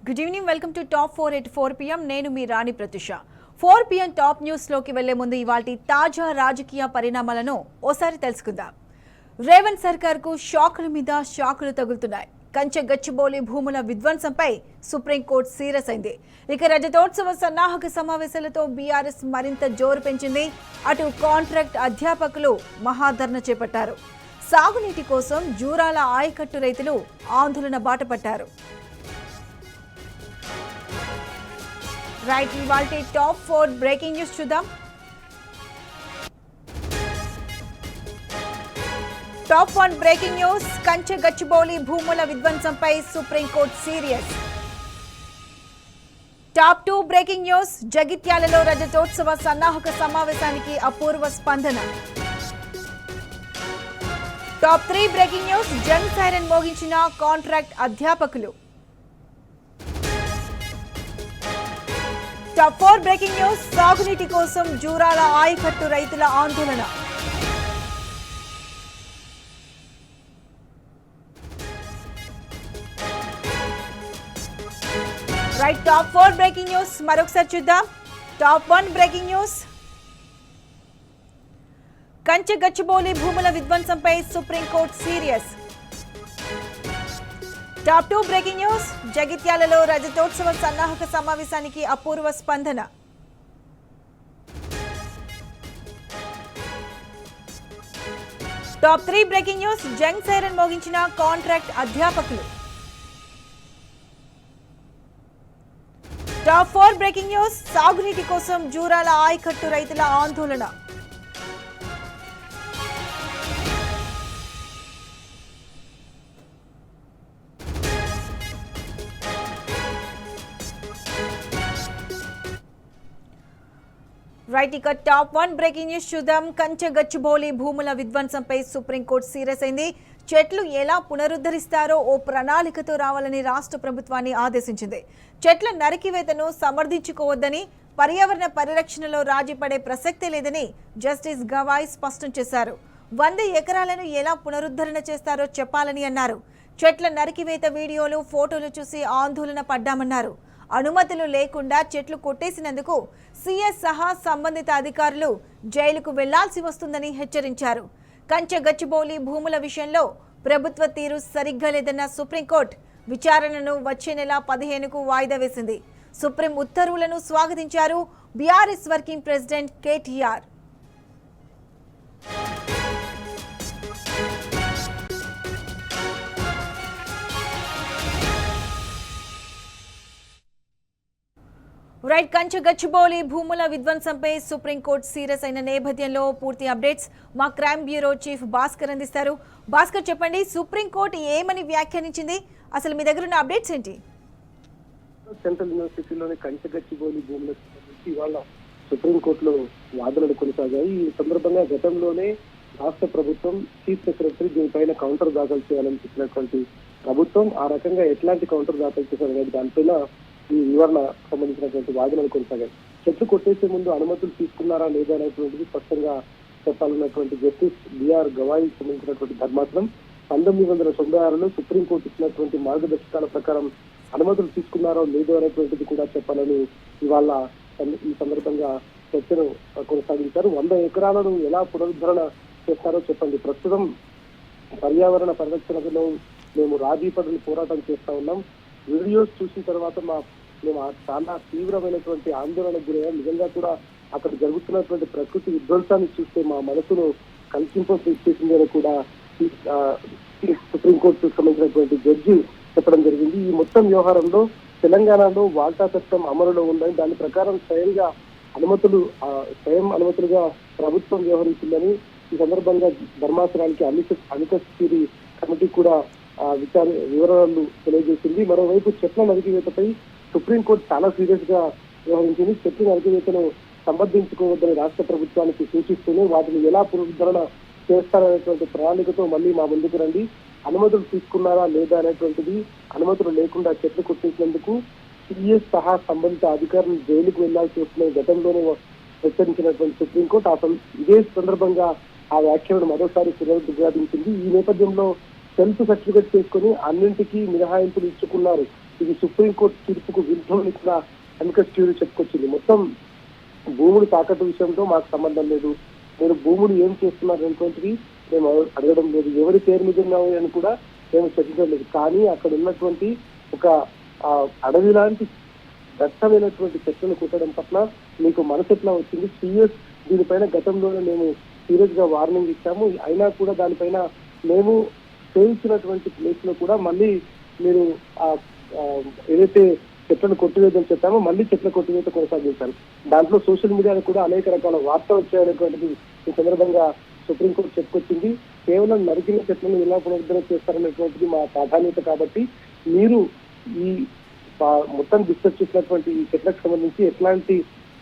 Good evening, welcome to top 4 at 4 PM. నేను మీ రాణి Pratyusha. 4 PM top news లోకి వెళ్లే ముందు ఇవాల్టి తాజా రాజకీయ పరిణామాలను ఓసారి తెలుసుకుందాం. రేవంత్ సర్కార్ కు షాకుల మీద షాకులు తగులుతున్నాయి. కంచె గచ్చిబౌలి భూముల విధ్వంసంపై సుప్రీంకోర్టు సీరియస్ అయింది. ఇక రజతోత్సవ సన్నాహక సమావేశాలతో బీఆర్ఎస్ మరింత జోరు పెంచింది. అటు కాంట్రాక్ట్ అధ్యాపకులు మహాధర్ణ చేపట్టారు. సాగునీటి కోసం జూరాల ఆయకట్టు రైతులు ఆందోళన బాటపట్టారు. రైట్, ఇవాల్టి టాప్ 4 బ్రేకింగ్ న్యూస్ చూద్దాం. Top 1 breaking news. Kanche Gachibowli భూముల విధ్వంసంపై supreme court serious. Top 2 breaking news. జగిత్యాలలో రజతోత్సవ సన్నాహక సమావేశానికి అపూర్వ స్పందన. Top 3 breaking news. జంగ్ సైరన్ మోగించిన కాంట్రాక్ట్ అధ్యాపకులు. Top 4 breaking news. సాగునీటి కోసం జూరాల ఆయకట్టు రైతుల ఆందోళన. రైట్, టాప్ 4 బ్రేకింగ్ న్యూస్ మరొకసారి చూద్దాం. Top 1 breaking news. Kanche Gachibowli భూముల విధ్వంసంపై supreme court serious. Top 2 breaking news. జగిత్యాలలో రజతోత్సవ సన్నాహక సమావేశానికి అపూర్వ స్పందన. Top 3 breaking news. జంగ్ సైరన్ మోగించిన కాంట్రాక్ట్ అధ్యాపకులు. Top 4 breaking news. సాగునీటి కోసం జూరాల ఆయకట్టు రైతుల ఆందోళన. రైట్, ఇక టాప్ 1 బ్రేకింగ్ న్యూస్ చూద్దాం. కంచె గచ్చిబౌలి భూముల విధ్వంసంపై సుప్రీంకోర్టు సీరియస్ అయింది. చెట్లు ఎలా పునరుద్ధరిస్తారో ఓ ప్రణాళికతో రావాలని రాష్ట్ర ప్రభుత్వాన్ని ఆదేశించింది. చెట్ల నరికివేతను సమర్థించుకోవద్దని, పర్యావరణ పరిరక్షణలో రాజీ పడే ప్రసక్తే లేదని జస్టిస్ గవాయ్ స్పష్టం చేశారు. 100 ఎకరాలను ఎలా పునరుద్ధరణ చేస్తారో చెప్పాలని అన్నారు. చెట్ల నరికివేత వీడియోలు, ఫోటోలు చూసి ఆందోళన పడ్డామన్నారు. అనుమతులు లేకుండా చెట్లు కొట్టేసినందుకు సీఎస్ సహా సంబంధిత అధికారులు జైలుకు వెళ్లాల్సి వస్తుందని హెచ్చరించారు. కంచె గచ్చిబౌలి భూముల విషయంలో ప్రభుత్వ తీరు సరిగ్గా లేదన్న సుప్రీంకోర్టు విచారణను వచ్చే నెల 15కు వాయిదా వేసింది. సుప్రీం ఉత్తర్వులను స్వాగతించారు BRS working president KTR. Right, Kanche Gachibowli భూముల విధ్వంసంపై సుప్రీంకోర్టు సీరియస్ అయిన నేపథ్యంలో పూర్తి అప్డేట్స్ మా క్రైమ్ బ్యూరో చీఫ్ భాస్కర్ అందిస్తారు. భాస్కర్, చెప్పండి, సుప్రీంకోర్టు ఏమని వ్యాఖ్యానించింది? అసలు మీ దగ్గర ఉన్న అప్డేట్స్ ఏంటి? సెంట్రల్ యూనివర్సిటీలోని కంచె గచ్చిబౌలి భూములకు సంబంధించి ఇవాళ సుప్రీంకోర్టులో వాదనలు కొనసాగాయి. ఈ సందర్భంగా గతంలోనే రాష్ట్ర ప్రభుత్వం చీఫ్ సెక్రటరీ దీనిపైన కౌంటర్ దాఖలు చేయాలని చెప్పినటువంటి ప్రభుత్వం ఆ రకంగా ఎట్లాంటి కౌంటర్ దాఖలు చేశారనేది దానిపైన ఈ వివరణ సంబంధించినటువంటి వాదనలు కొనసాగాయి. చెట్లు కొట్టేసే ముందు అనుమతులు తీసుకున్నారా లేదా అనేటువంటిది స్పష్టంగా చెప్పాలన్నటువంటి జస్టిస్ బిఆర్ గవాయి సంబంధించినటువంటి ధర్మాసనం 1996లో సుప్రీంకోర్టు ఇచ్చినటువంటి మార్గదర్శకాల ప్రకారం అనుమతులు తీసుకున్నారో లేదో అనేటువంటిది కూడా చెప్పాలని ఇవాళ ఈ సందర్భంగా చర్చను కొనసాగించారు. 100 ఎకరాలను ఎలా పునరుద్ధరణ చేస్తారో చెప్పండి. ప్రస్తుతం పర్యావరణ పరిరక్షణలో మేము రాజీ పడని పోరాటం చేస్తా ఉన్నాం. వీడియోస్ చూసిన తర్వాత మేము చాలా తీవ్రమైనటువంటి ఆందోళనకు గురయ్యాం. నిజంగా కూడా అక్కడ జరుగుతున్నటువంటి ప్రకృతి విధ్వంసాన్ని చూస్తే మా మనసును కలిసించేసింది అని కూడా సుప్రీంకోర్టు సంబంధించినటువంటి జడ్జి చెప్పడం జరిగింది. ఈ మొత్తం వ్యవహారంలో తెలంగాణలో వాల్టా చట్టం అమలులో ఉందని, దాని ప్రకారం స్వయం అనుమతులుగా ప్రభుత్వం వ్యవహరించిందని ఈ సందర్భంగా ధర్మాసనానికి అమితశ్రీ కమిటీ కూడా వివరాలు తెలియజేసింది. మరోవైపు చెట్ల నరికివేతపై సుప్రీంకోర్టు చాలా సీరియస్ గా వ్యవహరించింది. చెట్ల నరికివేతను సమర్థించుకోవద్దని రాష్ట్ర ప్రభుత్వానికి సూచిస్తూనే వాటిని ఎలా పునరుద్ధరణ చేస్తారనేటువంటి ప్రణాళికతో మళ్ళీ మా ముందుకు రండి, అనుమతులు తీసుకున్నారా లేదా అనేటువంటిది, అనుమతులు లేకుండా చెట్లు కొట్టేసినందుకు సీఎస్ సహా సంబంధిత అధికారులు జైలుకు వెళ్లాల్సి వస్తుందని గతంలోనే హెచ్చరించినటువంటి సుప్రీంకోర్టు ఇదే సందర్భంగా ఆ వ్యాఖ్యలను మరోసారి పునరుద్ఘాటించింది. ఈ నేపథ్యంలో సెల్ఫ్ సర్టిఫికెట్ చేసుకుని అన్నింటికీ మినహాయింపులు ఇచ్చుకున్నారు ఇది సుప్రీంకోర్టు తీర్పుకు విరుద్ధమని కూడా అమికస్ క్యూరీ చెప్పుకొచ్చింది. మొత్తం భూములు తాకట్టు విషయంతో మాకు సంబంధం లేదు, మీరు భూములు ఏం చేస్తున్నారు అనేటువంటిది మేము అడగడం లేదు, ఎవరి పేరు మీద ఉన్నాయి అని కూడా మేము చర్చించడం లేదు. కానీ అక్కడ ఉన్నటువంటి ఒక అడవి లాంటి దట్టమైనటువంటి చెట్లను కుట్టడం పట్ల మీకు మనసు ఎట్లా వచ్చింది? సీఎస్ దీనిపైన గతంలోనే మేము సీరియస్ గా వార్నింగ్ ఇచ్చాము, అయినా కూడా దానిపైన మేము చేయించినటువంటి ప్లేస్ లో కూడా మళ్ళీ మీరు ఏదైతే చెట్లను కొట్టివేదని చెప్పామో మళ్ళీ చెట్ల కొట్టివేత కొనసాగించారు. దాంట్లో సోషల్ మీడియాలో కూడా అనేక రకాల వార్తలు వచ్చాయనేటువంటిది ఈ సందర్భంగా సుప్రీంకోర్టు చెప్పుకొచ్చింది. కేవలం నరికిన చెట్లను ఎలా పునరుద్ధరణ చేస్తారనేటువంటిది మా ప్రాధాన్యత కాబట్టి మీరు ఈ మొత్తం డిస్కస్ చేసినటువంటి ఈ చెట్లకు సంబంధించి ఎట్లాంటి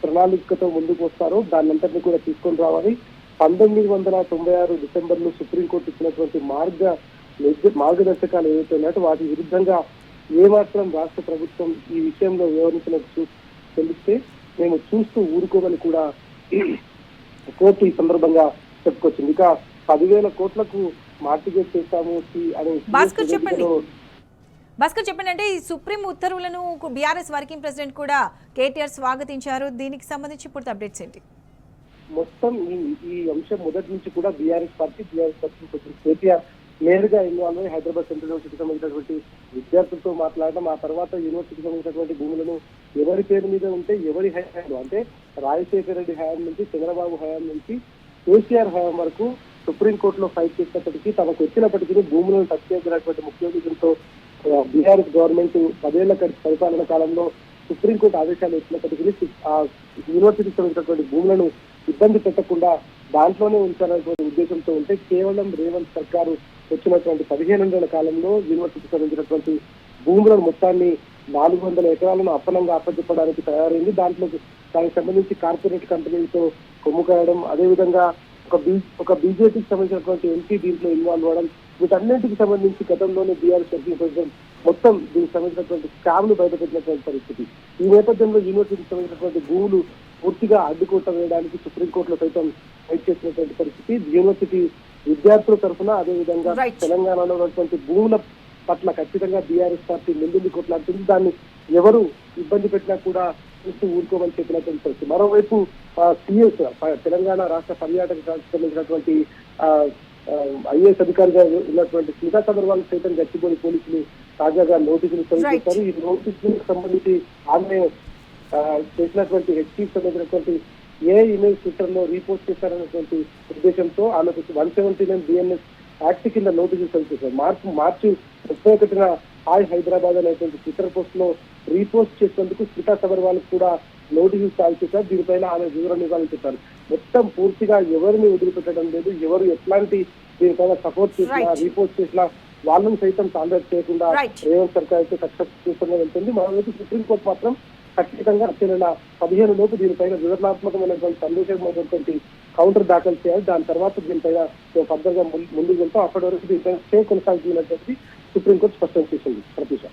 ప్రణాళికతో ముందుకు వస్తారో దాన్నంతటినీ కూడా తీసుకొని రావాలి. 1996 డిసెంబర్లో సుప్రీంకోర్టు ఇచ్చినటువంటి మార్గదర్శకాలు ఏవైతే ఉన్నాయో వాటి విరుద్ధంగా ఏమాత్రం రాష్ట్ర ప్రభుత్వం ఈ విషయంలో వివరించినట్టు తెలిస్తే మేము చూస్తూ ఊరుకోమని కూడా కోర్టు ఈ సందర్భంగా చెప్పుకొచ్చింది. ఇక 10,000 కోట్లకు మార్టిగేజ్ చేస్తాము అని భాస్కర్ చెప్పండి. అంటే ఈ సుప్రీం ఉత్తర్వులను బీఆర్ఎస్ వర్కింగ్ ప్రెసిడెంట్ కూడా కేటీఆర్ స్వాగతించారు. దీనికి సంబంధించి పూర్తి అప్డేట్స్ ఏంటి? మొత్తం ఈ అంశం మొదటి నుంచి కూడా బీఆర్ఎస్ పార్టీ కేటీఆర్ నేరుగా ఇన్వాల్వ్ అయ్యి హైదరాబాద్ సెంట్రల్ యూనివర్సిటీకి సంబంధించినటువంటి విద్యార్థులతో మాట్లాడడం, ఆ తర్వాత యూనివర్సిటీకి సంబంధించినటువంటి భూములను ఎవరి పేరు మీద ఉంటే ఎవరి హయాంలో అంటే రాజశేఖర రెడ్డి హయాం నుంచి చంద్రబాబు హయాం నుంచి కేసీఆర్ హయాం వరకు సుప్రీంకోర్టులో ఫైట్ చేసినప్పటికీ తమకు వచ్చినప్పటికీ భూములను టచ్ చేసినటువంటి ముఖ్య ఉద్దేశంతో బీఆర్ఎస్ గవర్నమెంట్ 10 ఏళ్ల పరిపాలన కాలంలో సుప్రీంకోర్టు ఆదేశాలు ఇచ్చినప్పటికీ ఆ యూనివర్సిటీకి సంబంధించినటువంటి భూములను ఇబ్బంది పెట్టకుండా దాంట్లోనే ఉంచాలనేటువంటి ఉద్దేశంతో ఉంటే కేవలం రేవంత్ సర్కారు వచ్చినటువంటి 15 నెలల కాలంలో యూనివర్సిటీకి సంబంధించినటువంటి భూములను మొత్తాన్ని 400 ఎకరాలను అప్పనంగా అప్పచెప్పడానికి తయారైంది. దానికి సంబంధించి కార్పొరేట్ కంపెనీలతో కొమ్ము కాయడం, అదేవిధంగా ఒక బీజేపీకి సంబంధించినటువంటి ఎంపీ దీంట్లో ఇన్వాల్వ్ అవ్వడం, వీటన్నింటికి సంబంధించి గతంలోనే బీఆర్ఎస్ ప్రెసిడెంట్ మొత్తం దీనికి సంబంధించినటువంటి స్కామ్లు బయటపెట్టినటువంటి పరిస్థితి. ఈ నేపథ్యంలో యూనివర్సిటీకి సంబంధించినటువంటి భూములు పూర్తిగా అడ్డుకోట వేయడానికి సుప్రీంకోర్టులో సైతం ఫైట్ చేసినటువంటి పరిస్థితి. యూనివర్సిటీ విద్యార్థుల తరఫున అదేవిధంగా తెలంగాణలో ఉన్నటువంటి భూముల పట్ల ఖచ్చితంగా బీఆర్ఎస్ పార్టీ ముందుండి కొట్లాడుతుంది. దాన్ని ఎవరు ఇబ్బంది పెట్టినా కూడా చూస్తూ ఊరుకోమని చెప్పినటువంటి పరిస్థితి. మరోవైపు సిఎస్ తెలంగాణ రాష్ట్ర పర్యాటక సంబంధించినటువంటి ఐఏఎస్ అధికారిగా ఉన్నటువంటి స్మితా సబర్వాల్ సైతం గచ్చిబౌలి పోలీసులు తాజాగా నోటీసులు చదివిస్తారు. ఈ నోటీసులకు సంబంధించి ఆమె చేసినటువంటి హెచ్పీకి సంబంధించినటువంటి ఏ ఇమెయిల్ ట్విట్టర్ లో రీపోస్ట్ చేశారనేటువంటి ఉద్దేశంతో ఆమెకు 179 బిఎన్ఎస్ యాక్ట్ కింద నోటీసులు చదివిస్తారు. మార్చి 31న హాయ్ హైదరాబాద్ అనేటువంటి ట్విట్టర్ పోస్ట్ లో రీపోస్ట్ చేసేందుకు స్మితా సబర్వాల్ కూడా నోటీసులు సాగు చేశారు. దీనిపైన ఆమె వివరణ ఇవ్వాలని చెప్పారు. మొత్తం పూర్తిగా ఎవరిని వదిలిపెట్టడం లేదు, ఎవరు ఎట్లాంటి దీనిపైన సపోర్ట్ చేసినా రీపోస్ట్ చేసినా వాళ్ళని సైతం టాలరేట్ చేయకుండా రేవంత్ సర్కార్ అయితే కక్షపూర్తంగా వెళ్తుంది. మరోవైపు సుప్రీంకోర్టు మాత్రం ఖచ్చితంగా నెల 15 లోపు దీనిపైన వివరణాత్మకమైనటువంటి సందేశమైనటువంటి కౌంటర్ దాఖలు చేయాలి. దాని తర్వాత దీనిపైన ఫర్దర్ గా ముందుకు వెళ్తాం. అప్పటి వరకు దీనిపైన స్టే కొనసాగుతున్నటువంటి సుప్రీంకోర్టు స్పష్టం చేసింది. Pratheesha.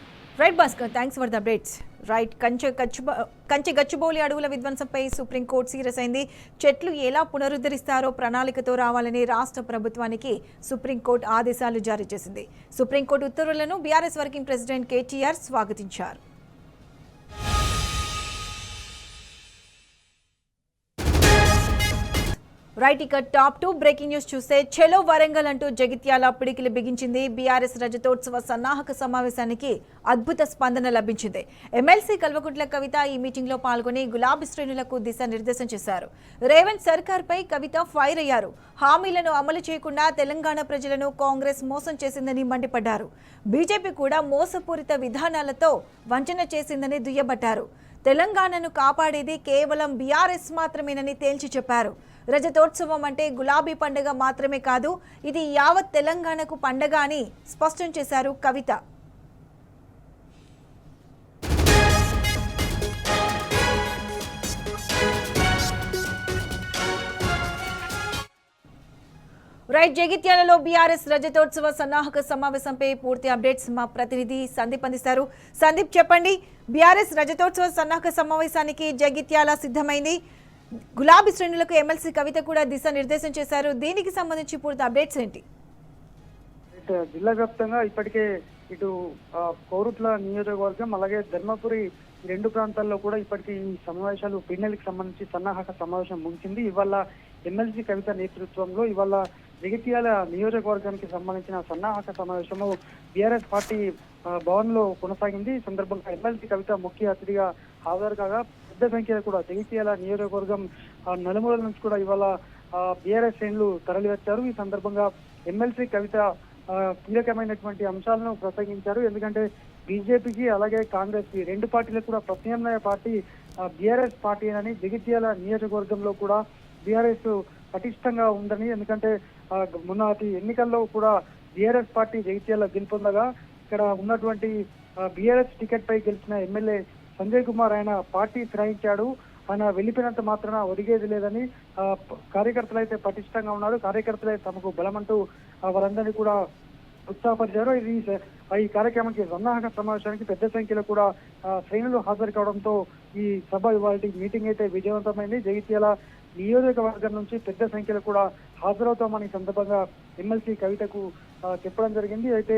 Right Bhaskar, thanks for the updates. Right, Kanche Gachibowli అడవుల విధ్వంసంపై సుప్రీంకోర్టు సీరియస్ అయింది. చెట్లు ఎలా పునరుద్ధరిస్తారో ప్రణాళికతో రావాలని రాష్ట్ర ప్రభుత్వానికి సుప్రీంకోర్టు ఆదేశాలు జారీ చేసింది. సుప్రీంకోర్టు ఉత్తర్వులను బీఆర్ఎస్ వర్కింగ్ ప్రెసిడెంట్ కేటీఆర్ స్వాగతించారు. రైట్, ఇక టాప్ 2 బ్రేకింగ్ న్యూస్ చూస్తే చెలో వరంగల్ అంటూ జగిత్యాల పిడికిలి బిగించింది. బీఆర్ఎస్ రజతోత్సవ సన్నాహక సమావేశానికి అద్భుత స్పందన లభించింది. ఎమ్మెల్సీ కల్వకుంట్ల కవిత ఈ మీటింగ్ లో పాల్గొని గులాబీ శ్రేణులకు దిశానిర్దేశం చేశారు. రేవంత్ సర్కార్ పై కవిత ఫైర్ అయ్యారు. హామీలను అమలు చేయకుండా తెలంగాణ ప్రజలను కాంగ్రెస్ మోసం చేసిందని మండిపడ్డారు. బీజేపీ కూడా మోసపూరిత విధానాలతో వంచన చేసిందని దుయ్యబట్టారు. తెలంగాణను కాపాడేది కేవలం బీఆర్ఎస్ మాత్రమేనని తేల్చి చెప్పారు. రజతోత్సవం అంటే గులాబీ పండుగ మాత్రమే కాదు, ఇది యావత్ తెలంగాణకు పండుగ అని స్పష్టం చేశారు కవిత. రైట్, జగిత్యాలలో బీఆర్ఎస్ రజతోత్సవ సన్నాహక సమావేశంపై పూర్తి అప్డేట్స్ మా ప్రతినిధి సందీప్ అందిస్తారు. సందీప్, చెప్పండి, బీఆర్ఎస్ రజతోత్సవ సన్నాహక సమావేశానికి జగిత్యాల సిద్ధమైంది. గులాబీ శ్రేణులకు ఎమ్మెల్సీ కవిత కూడా దిశానిర్దేశం చేశారు. దీనికి సంబంధించి పూర్తి అప్డేట్స్ ఏంటి? జిల్లా వ్యాప్తంగా ఇప్పటికే ఇటు కోరుట్ల నియోజకవర్గం అలాగే ధర్మపురి ఈ రెండు ప్రాంతాల్లో కూడా ఇప్పటికీ ఈ సమావేశాలు పిన్నెలకి సంబంధించి సన్నాహక సమావేశం ముగిసింది. ఇవాళ ఎమ్మెల్సీ కవిత నేతృత్వంలో ఇవాళ జగిత్యాల నియోజకవర్గానికి సంబంధించిన సన్నాహక సమావేశము బీఆర్ఎస్ పార్టీ భవన్ లో కొనసాగింది. ఈ సందర్భంగా ఎమ్మెల్సీ కవిత ముఖ్య అతిథిగా హాజరు కాగా పెద్ద సంఖ్యలో కూడా జగిత్యాల నియోజకవర్గం నలుమూలల నుంచి కూడా ఇవాళ బీఆర్ఎస్ శ్రేణులు తరలి వచ్చారు. ఈ సందర్భంగా ఎమ్మెల్సీ కవిత కీలకమైనటువంటి అంశాలను ప్రసంగించారు. ఎందుకంటే బీజేపీకి అలాగే కాంగ్రెస్ ఈ రెండు పార్టీలకు కూడా ప్రత్యామ్నాయ పార్టీ బీఆర్ఎస్ పార్టీ అని జగిత్యాల నియోజకవర్గంలో కూడా బీఆర్ఎస్ పటిష్టంగా ఉందని, ఎందుకంటే మొన్నటి ఎన్నికల్లో కూడా బీఆర్ఎస్ పార్టీ జగిత్యాల గెలుపొందగా ఇక్కడ ఉన్నటువంటి బీఆర్ఎస్ టికెట్ పై గెలిచిన ఎమ్మెల్యే సంజయ్ కుమార్ ఆయన పార్టీ ఫిరాయించాడు, ఆయన వెళ్ళిపోయినంత మాత్రాన ఒరిగేది లేదని కార్యకర్తలు అయితే పటిష్టంగా ఉన్నారు. కార్యకర్తలే తమకు బలమంటూ వారందరినీ కూడా ఉత్సాహపరిచారు. ఈ కార్యక్రమానికి సన్నాహక సమావేశానికి పెద్ద సంఖ్యలో కూడా శ్రేణులు హాజరు కావడంతో ఈ సభ ఇవాళ మీటింగ్ అయితే విజయవంతమైంది. జగిత్యాల నియోజకవర్గం నుంచి పెద్ద సంఖ్యలో కూడా హాజరవుతామని సందర్భంగా ఎమ్మెల్సీ కవితకు చెప్పడం జరిగింది. అయితే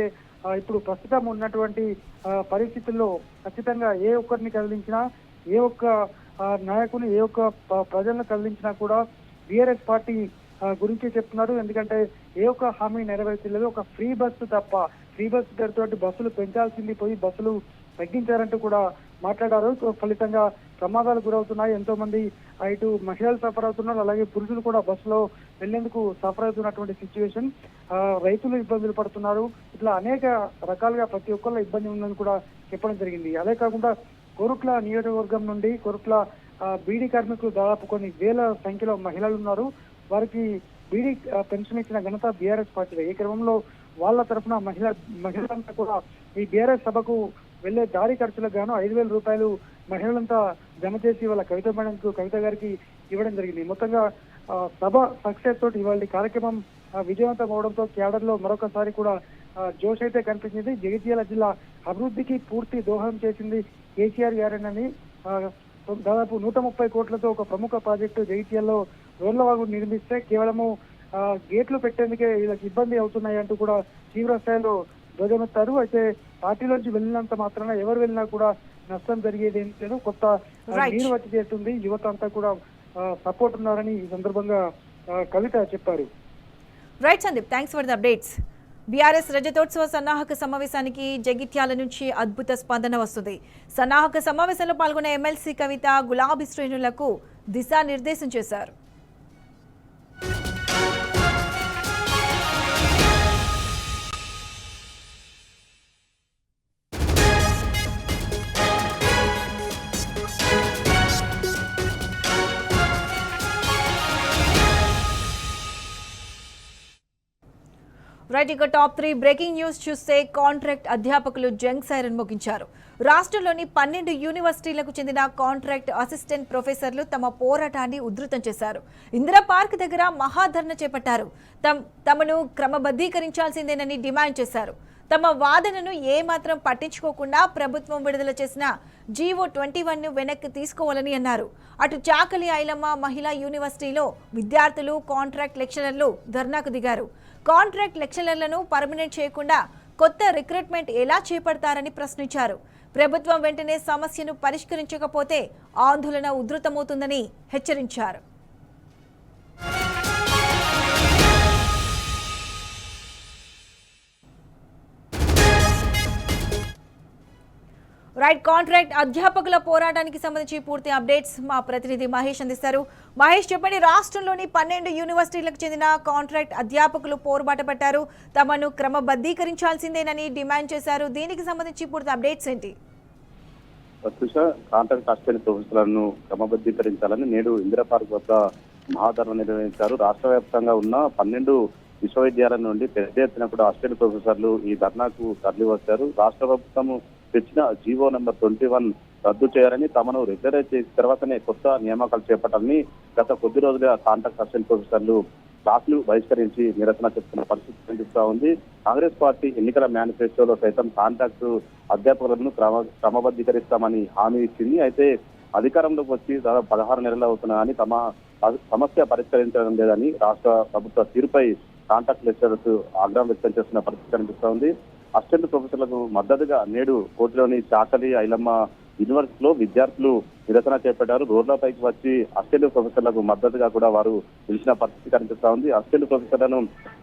ఇప్పుడు ప్రస్తుతం ఉన్నటువంటి పరిస్థితుల్లో ఖచ్చితంగా ఏ ఒక్కరిని కదిలించినా, ఏ ఒక్క నాయకుని, ఏ ఒక్క ప్రజలను కదిలించినా కూడా బీఆర్ఎస్ పార్టీ గురించి చెప్తున్నారు. ఎందుకంటే ఏ ఒక్క హామీ నెరవేర్చలేదు. ఒక ఫ్రీ బస్సు తప్ప, ఫ్రీ బస్సు పేరుతో బస్సులు పెంచాల్సింది పోయి బస్సులు తగ్గించారంటూ కూడా మాట్లాడారు. ఫలితంగా ప్రమాదాలు గురవుతున్నాయి, ఎంతో మంది ఇటు మహిళలు సఫర్ అవుతున్నారు, అలాగే పురుషులు కూడా బస్సులో వెళ్లేందుకు సఫర్ అవుతున్నటువంటి సిచ్యువేషన్. రైతులు ఇబ్బందులు పడుతున్నారు. ఇట్లా అనేక రకాలుగా ప్రతి ఒక్కళ్ళ ఇబ్బంది ఉందని కూడా చెప్పడం జరిగింది. అదే కాకుండా కోరుట్ల నియోజకవర్గం నుండి కోరుట్ల బీడీ కార్మికులు దాదాపు కొన్ని వేల సంఖ్యలో మహిళలు ఉన్నారు. వారికి బీడీ పెన్షన్ ఇచ్చిన ఘనత బీఆర్ఎస్ పార్టీ. ఈ క్రమంలో వాళ్ళ తరఫున మహిళలంతా కూడా ఈ బీఆర్ఎస్ సభకు వెళ్లే దారి ఖర్చులకు గాను 5,000 రూపాయలు మహిళలంతా జమ చేసి వాళ్ళ కవిత గారికి ఇవ్వడం జరిగింది. మొత్తంగా సభ సక్సెస్ తోటి ఇవాళ కార్యక్రమం విజయవంతం అవడంతో క్యాడర్ లో మరొకసారి కూడా జోష్ అయితే కనిపించింది. జగిత్యాల జిల్లా అభివృద్ధికి పూర్తి దోహదం చేసింది కేసీఆర్ గారేనని, దాదాపు 130 కోట్లతో ఒక ప్రముఖ ప్రాజెక్టు జగిత్యాల్లో రోడ్లవాగు నిర్మిస్తే కేవలము గేట్లు పెట్టేందుకే వీళ్ళకి ఇబ్బంది అవుతున్నాయి అంటూ కూడా తీవ్ర స్థాయిలో ధ్వజమెత్తారు. అయితే పార్టీలోంచి వెళ్ళినంత మాత్రాన ఎవరు వెళ్ళినా కూడా నష్టం జరిగేది ఏం లేదు, కొత్త నీరు వచ్చి చేస్తుంది, యువత అంతా కూడా సపోర్ట్ ఉన్నారని ఈ సందర్భంగా కవిత చెప్పారు. Right Sandeep, thanks for the updates. BRS రజతోత్సవ సన్నాహక సమావేశానికి జగిత్యాల నుంచి అద్భుత స్పందన వస్తుంది. సన్నాహక సమావేశంలో పాల్గొన్న ఎమ్మెల్సీ కవిత గులాబీ శ్రేణులకు దిశానిర్దేశం చేశారు. రైట్, ఇక టాప్ 3 బ్రేకింగ్ న్యూస్ చూస్తే కాంట్రాక్ట్ అధ్యాపకులు జంగ్ సైరన్ మోగించారు. రాష్ట్రంలోని 12 యూనివర్సిటీలకు చెందిన కాంట్రాక్ట్ అసిస్టెంట్ ప్రొఫెసర్లు తమ పోరాటాన్ని ఉధృతం చేశారు. ఇందిరా పార్క్ దగ్గర మహాధర్నా చేపట్టారు. తమను క్రమబద్ధీకరించాల్సిందేనని డిమాండ్ చేశారు. తమ వాదనను ఏమాత్రం పట్టించుకోకుండా ప్రభుత్వం విడుదల చేసిన జీవో 21ను వెనక్కి తీసుకోవాలని అన్నారు. అటు చాకలి ఐలమ్మ మహిళా యూనివర్సిటీలో విద్యార్థులు, కాంట్రాక్ట్ లెక్చరర్లు ధర్నాకు దిగారు. కాంట్రాక్ట్ లెక్చరర్లను పర్మనెంట్ చేయకుండా కొత్త రిక్రూట్మెంట్ ఎలా చేపడతారని ప్రశ్నించారు. ప్రభుత్వం వెంటనే సమస్యను పరిష్కరించకపోతే ఆందోళన ఉధృతమవుతుందని హెచ్చరించారు. రైట్, కాంట్రాక్ట్ అధ్యాపకుల పోరాటానికి సంబంధించి పూర్తి అప్డేట్స్ మా ప్రతినిధి మహేష్ అందిస్తారు. మహేష్, చెప్పండి, రాష్ట్రంలోని 12 యూనివర్సిటీలకు చెందిన కాంట్రాక్ట్ అధ్యాపకులు పోరుబాట పట్టారు. తమను క్రమబద్ధీకరించాల్సిందేనని డిమాండ్ చేశారు. దీనికి సంబంధించి పూర్తి అప్డేట్స్ ఏంటి? కాంట్రాక్ట్ అసిస్టెంట్ ప్రొఫెసర్లను క్రమబద్ధీకరించాలని నేడు ఇందిరా పార్క్ వద్ద మహాధర్నా నిర్వహించారు. రాష్ట్ర వ్యాప్తంగా ఉన్న 12 విశ్వవిద్యాలయాల నుండి పెద్ద ఎత్తున కూడా అసిస్టెంట్ ప్రొఫెసర్లు ఈ ధర్నాకు తరలి వచ్చారు. రాష్ట్ర ప్రభుత్వం తెచ్చిన జీవో నెంబర్ 21 రద్దు చేయాలని, తమను రెగ్యులరైజ్ చేసిన తర్వాతనే కొత్త నియామకాలు చేపట్టాలని గత కొద్ది రోజులుగా కాంట్రాక్ట్ అసిస్టెంట్ ప్రొఫెసర్లు క్లాసులు బహిష్కరించి నిరసన చెప్తున్న పరిస్థితి కనిపిస్తా ఉంది. కాంగ్రెస్ పార్టీ ఎన్నికల మేనిఫెస్టోలో సైతం కాంట్రాక్ట్ అధ్యాపకులను క్రమబద్ధీకరిస్తామని హామీ ఇచ్చింది. అయితే అధికారంలోకి వచ్చి దాదాపు 16 నెలలు అవుతున్నా కానీ తమ సమస్య పరిష్కరించడం లేదని రాష్ట్ర ప్రభుత్వ తీరుపై కాంట్రాక్ట్ లెక్చరర్స్ ఆగ్రహం వ్యక్తం చేస్తున్న పరిస్థితి కనిపిస్తా ఉంది. అసిస్టెంట్ ప్రొఫెసర్లకు మద్దతుగా నేడు కోటిలోని చాకలి ఐలమ్మ యూనివర్సిటీలో విద్యార్థులు నిరసన చేపట్టారు. రోడ్లపైకి వచ్చి అసిస్టెంట్ ప్రొఫెసర్లకు మద్దతుగా కూడా వారు నిలిచిన పరిస్థితి కనిపిస్తా ఉంది. అసిస్టెంట్ ప్రొఫెసర్లను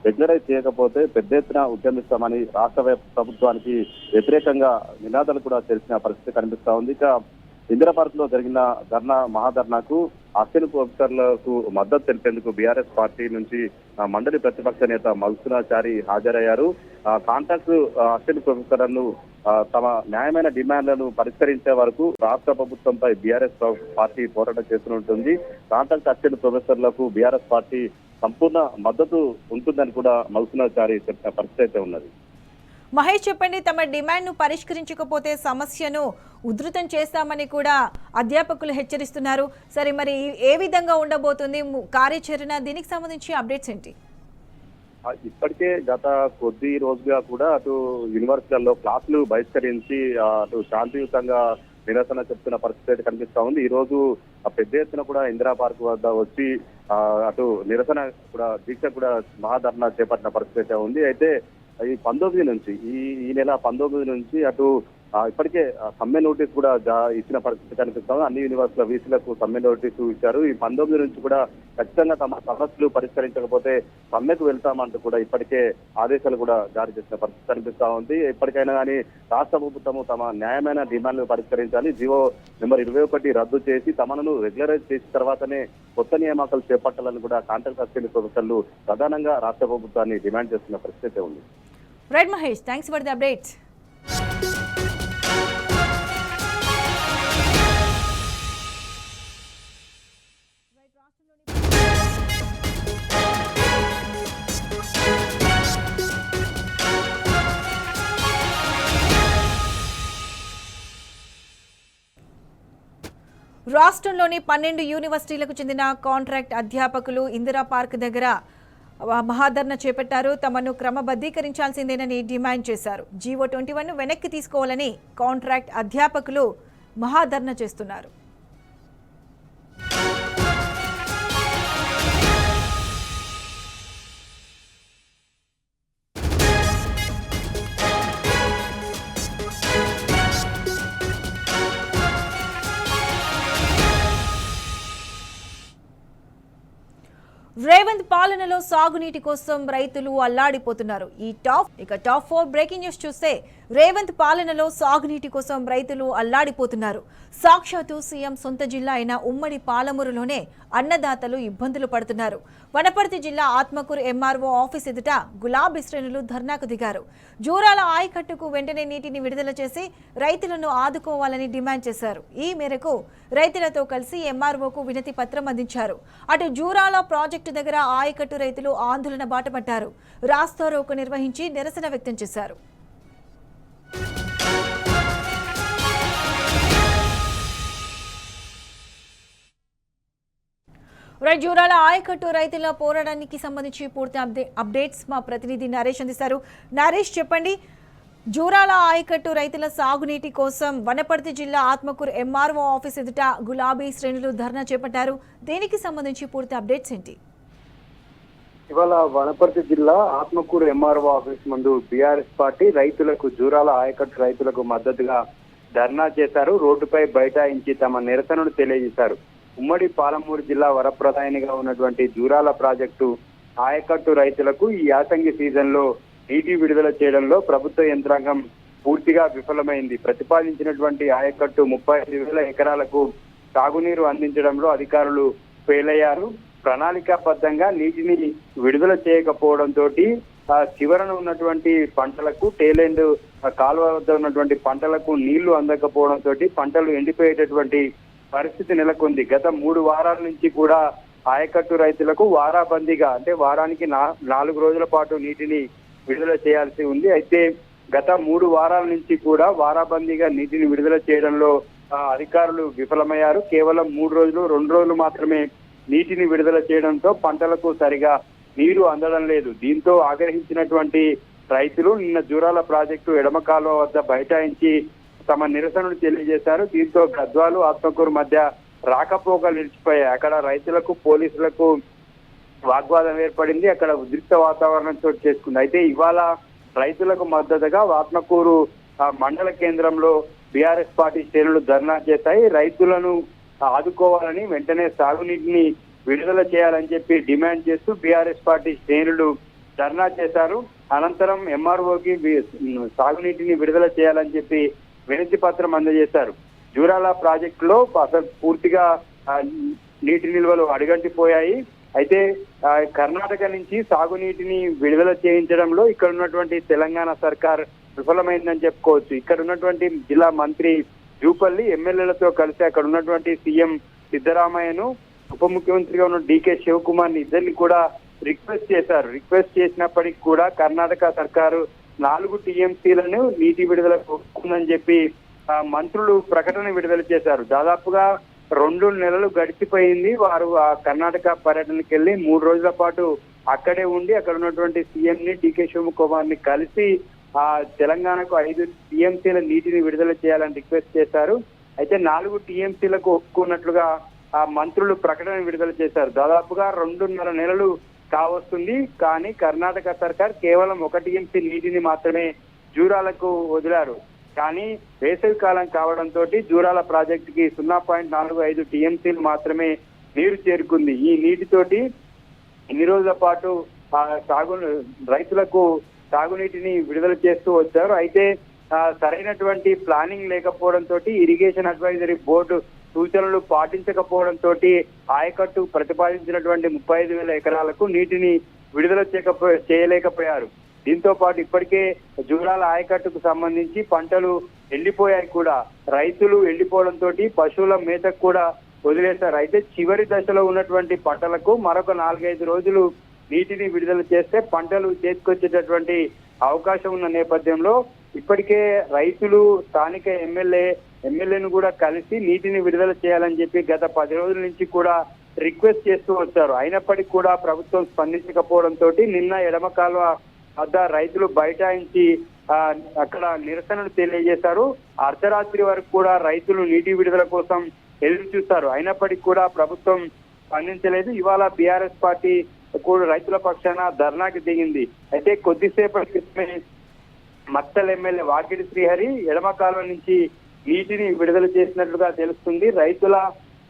రెగ్యులరైజ్ చేయకపోతే పెద్ద ఎత్తున ఉద్యమిస్తామని రాష్ట్ర ప్రభుత్వానికి వ్యతిరేకంగా నినాదాలు కూడా తెలిసిన పరిస్థితి కనిపిస్తా ఉంది. ఇక ఇందిరా పార్క్ లో జరిగిన మహాధర్నాకు అసిస్టెంట్ ప్రొఫెసర్లకు మద్దతు తెలిపేందుకు బీఆర్ఎస్ పార్టీ నుంచి మండలి ప్రతిపక్ష నేత మల్సునాచారి హాజరయ్యారు. కాంట్రాక్ట్ అసిస్టెంట్ ప్రొఫెసర్లను తమ న్యాయమైన డిమాండ్లను పరిష్కరించే వరకు రాష్ట్ర ప్రభుత్వంపై బీఆర్ఎస్ పార్టీ పోరాటం చేస్తుంటుంది. కాంట్రాక్ట్ అసిస్టెంట్ ప్రొఫెసర్లకు బీఆర్ఎస్ పార్టీ సంపూర్ణ మద్దతు ఉంటుందని కూడా మల్సునాచారి చెప్పిన పరిస్థితి అయితే ఉన్నది. మహేష్ చెప్పండి, తమ డిమాండ్ను పరిష్కరించకపోతే సమస్యను ఉధృతం చేస్తామని కూడా అధ్యాపకులు హెచ్చరిస్తున్నారు. సరే, మరి ఏ విధంగా ఉండబోతుంది కార్యాచరణ? దీనికి సంబంధించి అప్డేట్స్ ఏంటి? ఇప్పటికే గత కొద్ది రోజుగా కూడా అటు యూనివర్సిటీల్లో క్లాసులు బహిష్కరించి అటు శాంతియుతంగా నిరసన చెప్తున్న పరిస్థితి కనిపిస్తా ఉంది. ఈ రోజు పెద్ద ఎత్తున కూడా ఇందిరా పార్క్ వద్ద వచ్చి అటు నిరసన కూడా దీక్ష కూడా మహాధర్నా చేపట్టిన పరిస్థితి ఉంది. అయితే ఈ 19 నుంచి ఈ నెల 19 నుంచి అటు ఇప్పటికే సమ్మె నోటీస్ కూడా ఇచ్చిన పరిస్థితి కనిపిస్తాము. అన్ని యూనివర్సిటీల వీసీలకు సమ్మె నోటీసు ఇచ్చారు. ఈ 19 నుంచి కూడా ఖచ్చితంగా తమ సమస్యలు పరిష్కరించకపోతే సమ్మెకు వెళ్తామంటూ కూడా ఇప్పటికే ఆదేశాలు కూడా జారీ చేసిన పరిస్థితి కనిపిస్తా ఉంది. ఇప్పటికైనా కానీ రాష్ట్ర ప్రభుత్వము తమ న్యాయమైన డిమాండ్లు పరిష్కరించాలి. జీవో నెంబర్ 21 రద్దు చేసి తమను రెగ్యులరైజ్ చేసిన తర్వాతనే కొత్త నియామకాలు చేపట్టాలని కూడా కాంట్రాక్ట్ అసిస్టెంట్ ప్రొఫెసర్లు ప్రధానంగా రాష్ట్ర ప్రభుత్వాన్ని డిమాండ్ చేస్తున్న పరిస్థితి ఉంది. Right Mahesh, thanks for the updates. రాష్ట్రంలోని 12 యూనివర్సిటీలకు చెందిన కాంట్రాక్ట్ అధ్యాపకులు ఇందిరా పార్క్ దగ్గర మహాధర్నా చేపట్టారు. తమను క్రమబద్ధీకరించాల్సిందేనని డిమాండ్ చేశారు. జీవో 21 వెనక్కి తీసుకోవాలని కాంట్రాక్ట్ అధ్యాపకులు మహాధర్నా చేస్తున్నారు. రేవంత్ పాలనలో సాగునీటి కోసం రైతులు అల్లాడిపోతున్నారు. టాప్ 4 బ్రేకింగ్ న్యూస్ చూస్తే రేవంత్ పాలనలో సాగునీటి కోసం రైతులు అల్లాడిపోతున్నారు. సాక్షాత్తు సీఎం సొంత జిల్లా అయిన ఉమ్మడి పాలమూరులోనే అన్నదాతలు ఇబ్బందులు పడుతున్నారు. వనపర్తి జిల్లా ఆత్మకూరు ఎంఆర్ఓ ఆఫీస్ ఎదుట గులాబీ శ్రేణులు ధర్నాకు దిగారు. జూరాల ఆయకట్టుకు వెంటనే నీటిని విడుదల చేసి రైతులను ఆదుకోవాలని డిమాండ్ చేశారు. ఈ మేరకు రైతులతో కలిసి ఎంఆర్ఓకు వినతి పత్రం అందించారు. అటు జూరాల ప్రాజెక్టు దగ్గర ఆయకట్టు రైతులు ఆందోళన బాటపట్టారు. రాస్తారోకో నిర్వహించి నిరసన వ్యక్తం చేశారు. జూరాల ఆయకట్టు రైతుల పోరాటానికి సంబంధించి పూర్తి అప్డేట్స్ మా ప్రతినిధి నరేష్ అందిస్తారు. నరేష్ చెప్పండి, జూరాల ఆయకట్టు రైతుల సాగునీటి కోసం వనపర్తి జిల్లా ఆత్మకూరు ఎంఆర్ఓ ఆఫీస్ ఎదుట గులాబీ శ్రేణులు ధర్నా చేపట్టారు. దీనికి సంబంధించి పూర్తి అప్డేట్స్ ఏంటి? ఇవాళ వనపర్తి జిల్లా ఆత్మకూరు ఎంఆర్ఓ ఆఫీస్ ముందు బీఆర్ఎస్ పార్టీ రైతులకు జూరాల ఆయకట్టు రైతులకు మద్దతుగా ధర్నా చేశారు. రోడ్డుపై బైఠాయించి తమ నిరసనను తెలియజేశారు. ఉమ్మడి పాలమూరు జిల్లా వరప్రదాయనిగా ఉన్నటువంటి జూరాల ప్రాజెక్టు ఆయకట్టు రైతులకు ఈ యాసంగి సీజన్ లో నీటి విడుదల చేయడంలో ప్రభుత్వ యంత్రాంగం పూర్తిగా విఫలమైంది. ప్రతిపాదించినటువంటి ఆయకట్టు 35,000 ఎకరాలకు సాగునీరు అందించడంలో అధికారులు ఫెయిల్ అయ్యారు. ప్రణాళికాబద్ధంగా నీటిని విడుదల చేయకపోవడంతో చివరన ఉన్నటువంటి పంటలకు టేలెండ్ కాలువ వద్ద ఉన్నటువంటి పంటలకు నీళ్లు అందకపోవడంతో పంటలు ఎండిపోయేటటువంటి పరిస్థితి నెలకొంది. గత 3 వారాల నుంచి కూడా ఆయకట్టు రైతులకు వారాబందీగా అంటే వారానికి 4 రోజుల పాటు నీటిని విడుదల చేయాల్సి ఉంది. అయితే గత 3 వారాల నుంచి కూడా వారాబందీగా నీటిని విడుదల చేయడంలో అధికారులు విఫలమయ్యారు. కేవలం 3 రోజులు 2 రోజులు మాత్రమే నీటిని విడుదల చేయడంతో పంటలకు సరిగా నీరు అందడం లేదు. దీంతో ఆగ్రహించినటువంటి రైతులు నిన్న జూరాల ప్రాజెక్టు ఎడమ కాలువ వద్ద బైఠాయించి తమ నిరసనను తెలియజేశారు. దీంతో గద్వాలు ఆత్మకూరు మధ్య రాకపోకలు నిలిచిపోయాయి. అక్కడ రైతులకు పోలీసులకు వాగ్వాదం ఏర్పడింది. అక్కడ ఉద్రిక్త వాతావరణం చోటు చేసుకుంది. అయితే ఇవాళ రైతులకు మద్దతుగా ఆత్మకూరు మండల కేంద్రంలో బీఆర్ఎస్ పార్టీ శ్రేణులు ధర్నా చేశాయి. రైతులను ఆదుకోవాలని, వెంటనే సాగునీటిని విడుదల చేయాలని చెప్పి డిమాండ్ చేస్తూ బీఆర్ఎస్ పార్టీ శ్రేణులు ధర్నా చేశారు. అనంతరం ఎంఆర్ఓకి సాగునీటిని విడుదల చేయాలని చెప్పి వినతి పత్రం అందజేశారు. జూరాల ప్రాజెక్టులో అసలు పూర్తిగా నీటి నిల్వలు అడుగంటిపోయాయి. అయితే కర్ణాటక నుంచి సాగునీటిని విడుదల చేయించడంలో ఇక్కడ ఉన్నటువంటి తెలంగాణ సర్కార్ విఫలమైందని చెప్పుకోవచ్చు. ఇక్కడ ఉన్నటువంటి జిల్లా మంత్రి జూపల్లి ఎమ్మెల్యేలతో కలిసి అక్కడ ఉన్నటువంటి సీఎం సిద్ధరామయ్యను, ఉప ముఖ్యమంత్రిగా ఉన్న డీకే శివకుమార్ ని ఇద్దరిని కూడా రిక్వెస్ట్ చేశారు. రిక్వెస్ట్ చేసినప్పటికీ కూడా కర్ణాటక సర్కారు 4 టీఎంసీలను నీటి విడుదల ఒప్పుకుందని చెప్పి మంత్రులు ప్రకటన విడుదల చేశారు. దాదాపుగా 2 నెలలు గడిచిపోయింది. వారు ఆ కర్ణాటక పర్యటనకి వెళ్లి 3 రోజుల పాటు అక్కడే ఉండి అక్కడ ఉన్నటువంటి సీఎం ని డీకే శివకుమార్ ని కలిసి ఆ తెలంగాణకు 5 టీఎంసీల నీటిని విడుదల చేయాలని రిక్వెస్ట్ చేశారు. అయితే 4 టీఎంసీలకు ఒప్పుకున్నట్లుగా ఆ మంత్రులు ప్రకటన విడుదల చేశారు. దాదాపుగా 2.5 నెలలు కావస్తుంది. కానీ కర్ణాటక సర్కార్ కేవలం 1 టీఎంసీ నీటిని మాత్రమే జూరాలకు వదిలారు. కానీ వేసవి కాలం కావడంతో జూరాల ప్రాజెక్టుకి 0.45 టీఎంసీలు మాత్రమే నీరు చేరుకుంది. ఈ నీటితోటి ఇన్ని రోజుల పాటు రైతులకు సాగునీటిని విడుదల చేస్తూ వచ్చారు. అయితే సరైనటువంటి ప్లానింగ్ లేకపోవడంతో, ఇరిగేషన్ అడ్వైజరీ బోర్డు సూచనలు పాటించకపోవడంతో ఆయకట్టు ప్రతిపాదించినటువంటి 35,000 ఎకరాలకు నీటిని విడుదల చేయలేకపోయారు. దీంతో పాటు ఇప్పటికే జూరాల ఆయకట్టుకు సంబంధించి పంటలు ఎండిపోయాయి కూడా. రైతులు ఎండిపోవడంతో పశువుల మేతకు కూడా వదిలేశారు. అయితే చివరి దశలో ఉన్నటువంటి పంటలకు మరొక 4-5 రోజులు నీటిని విడుదల చేస్తే పంటలు చేతికొచ్చేటటువంటి అవకాశం ఉన్న నేపథ్యంలో ఇప్పటికే రైతులు స్థానిక ఎమ్మెల్యేను కూడా కలిసి నీటిని విడుదల చేయాలని చెప్పి గత 10 రోజుల నుంచి కూడా రిక్వెస్ట్ చేస్తూ వచ్చారు. అయినప్పటికీ కూడా ప్రభుత్వం స్పందించకపోవడంతో నిన్న ఎడమ కాలువ వద్ద రైతులు బైఠాయించి అక్కడ నిరసనలు తెలియజేశారు. అర్ధరాత్రి వరకు కూడా రైతులు నీటి విడుదల కోసం ఎదురు చూస్తారు. అయినప్పటికీ కూడా ప్రభుత్వం స్పందించలేదు. ఇవాళ బీఆర్ఎస్ పార్టీ కూడా రైతుల పక్షాన ధర్నాకి దిగింది. అయితే కొద్దిసేపటి క్రితమే మత్తల్ ఎమ్మెల్యే వాకిడి శ్రీహరి ఎడమ కాలువ నుంచి నీటిని విడుదల చేసినట్లుగా తెలుస్తుంది. రైతుల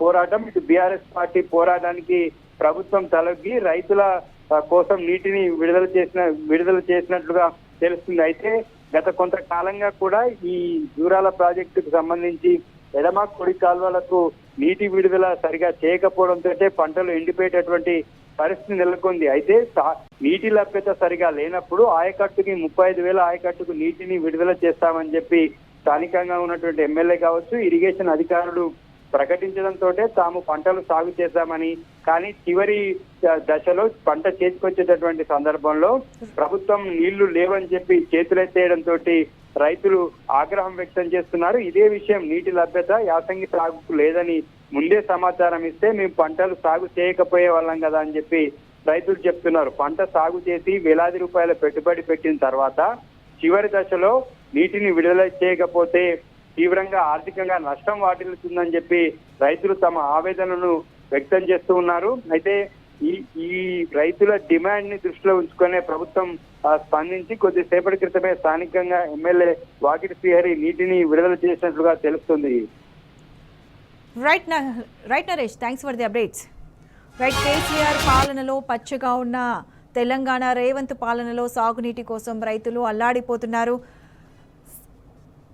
పోరాటం, ఇటు బీఆర్ఎస్ పార్టీ పోరాటానికి ప్రభుత్వం తలొగ్గి రైతుల కోసం నీటిని విడుదల చేసినట్లుగా తెలుస్తుంది. అయితే గత కొంతకాలంగా కూడా ఈ జూరాల ప్రాజెక్టుకు సంబంధించి ఎడమ కుడి కాల్వలకు నీటి విడుదల సరిగా చేయకపోవడంతో పంటలు ఎండిపోయేటటువంటి పరిస్థితి నెలకొంది. అయితే నీటి లభ్యత సరిగా లేనప్పుడు ఆయకట్టుకి 35,000 ఆయకట్టుకు నీటిని విడుదల చేస్తామని చెప్పి స్థానికంగా ఉన్నటువంటి ఎమ్మెల్యే కావచ్చు, ఇరిగేషన్ అధికారులు ప్రకటించడంతో తాము పంటలు సాగు చేశామని, కానీ చివరి దశలో పంట చేతికొచ్చేటటువంటి సందర్భంలో ప్రభుత్వం నీళ్లు లేవని చెప్పి చేతులెత్తేయడంతో రైతులు ఆగ్రహం వ్యక్తం చేస్తున్నారు. ఇదే విషయం నీటి లభ్యత యాసంగి సాగుకు లేదని ముందే సమాచారం ఇస్తే మేము పంటలు సాగు చేయకపోయే వాళ్ళం కదా అని చెప్పి రైతులు చెప్తున్నారు. పంట సాగు చేసి వేలాది రూపాయల పెట్టుబడి పెట్టిన తర్వాత చివరి దశలో నీటిని విడుదల చేయకపోతే తీవ్రంగా ఆర్థికంగా నష్టం వాటిల్లుతుందని చెప్పి రైతులు తమ ఆవేదనను వ్యక్తం చేస్తూ ఉన్నారు. అయితే ఈ రైతుల డిమాండ్ ని దృష్టిలో ఉంచుకునే ప్రభుత్వం స్పందించి కొద్దిసేపటి క్రితమే స్థానికంగా ఎమ్మెల్యే వాకిటి శ్రీహరి నీటిని విడుదల చేసినట్లుగా తెలుస్తుంది. Right Naresh, thanks for the updates. Right, KCR పాలనలో పచ్చగా ఉన్న తెలంగాణ, రేవంత్ పాలనలో సాగునీటి కోసం రైతులు అల్లాడిపోతున్నారు.